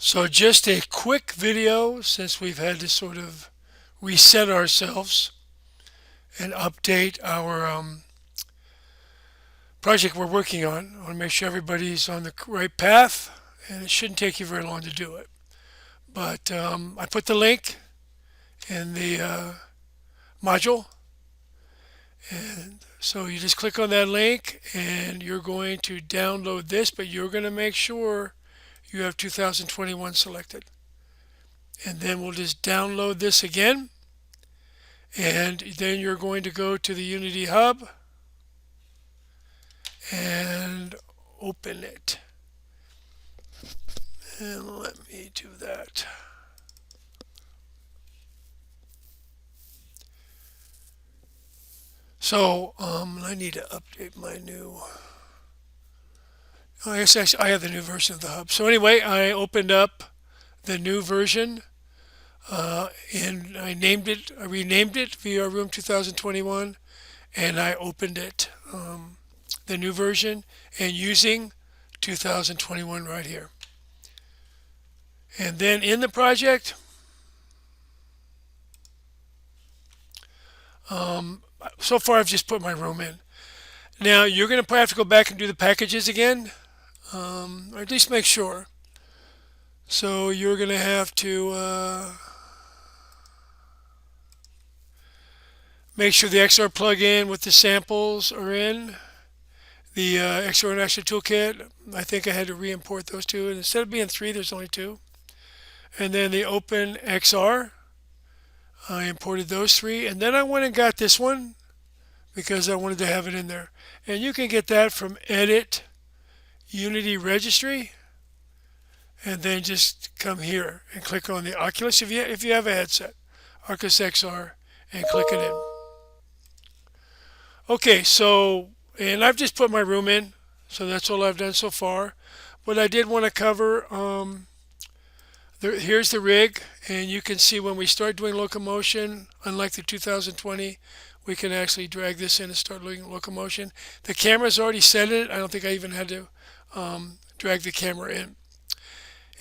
So just a quick video since we've had to sort of reset ourselves and update our project we're working on. I want to make sure everybody's on the right path, and it shouldn't take you very long to do it. But I put the link in the module, and so you just click on that link and you're going to download this, but you're going to make sure you have 2021 selected. And then we'll just download this again, and then you're going to go to the Unity Hub and open it. And let me do that. So I need to update my new. I guess actually I have the new version of the hub. So anyway, I opened up the new version, and I renamed it VR Room 2021, and I opened it, the new version, and using 2021 right here. And then in the project, so far I've just put my room in. Now you're going to probably have to go back and do the packages again, or at least make sure. So you're going to have to make sure the XR plugin with the samples are in. The XR and Action Toolkit, I think I had to re-import those two. And instead of being three, there's only two. And then the Open XR, I imported those three. And then I went and got this one because I wanted to have it in there. And you can get that from Edit, Unity Registry, and then just come here and click on the Oculus if you have a headset, Oculus XR, and click it in. Okay, so, and I've just put my room in, so that's all I've done so far. But I did want to cover, here's the rig, and you can see when we start doing locomotion, unlike the 2020, we can actually drag this in and start doing locomotion. The camera's already set in it. I don't think I even had to drag the camera in.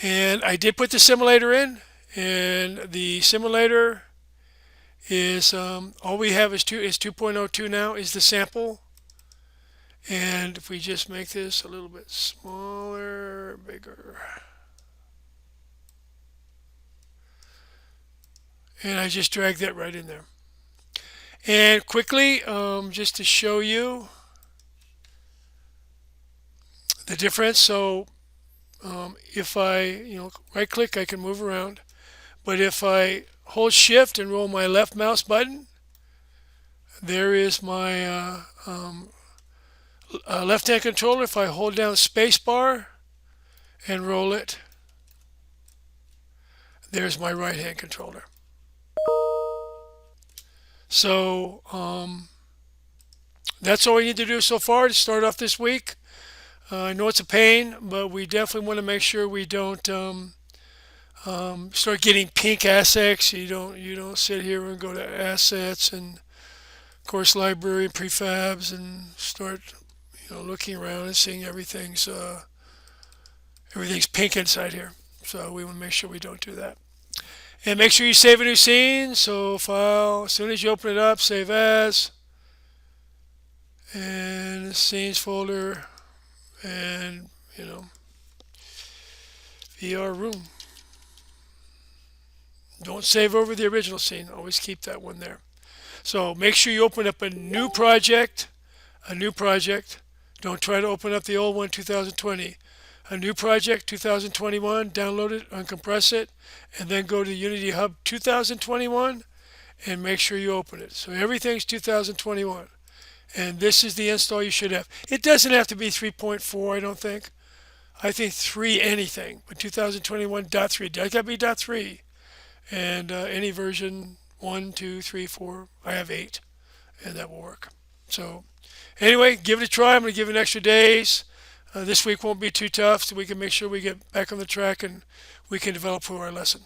And I did put the simulator in, and the simulator is all we have is 2.02 now is the sample. And if we just make this a little bit smaller, bigger, and I just drag that right in there. And quickly, just to show you the difference. So if I right click, I can move around. But if I hold shift and roll my left mouse button, there is my left hand controller. If I hold down space bar and roll it, there's my right hand controller. So that's all we need to do so far to start off this week. I know it's a pain, but we definitely want to make sure we don't start getting pink assets. You don't sit here and go to assets and course library and prefabs and start looking around and seeing everything's pink inside here. So we want to make sure we don't do that. And make sure you save a new scene. So file, as soon as you open it up, save as, and the scenes folder, and VR room. Don't save over the original scene. Always keep that one there. So make sure you open up a new project. Don't try to open up the old one, 2020. A new project, 2021. Download it, uncompress it, and then go to Unity Hub 2021 and make sure you open it. So everything's 2021. And this is the install you should have. It doesn't have to be 3.4, I don't think. I think 3 anything, but 2021.3. That got to be .3. And any version 1, 2, 3, 4. I have 8, and that will work. So anyway, give it a try. I'm going to give it extra days. This week won't be too tough, so we can make sure we get back on the track and we can develop for our lesson.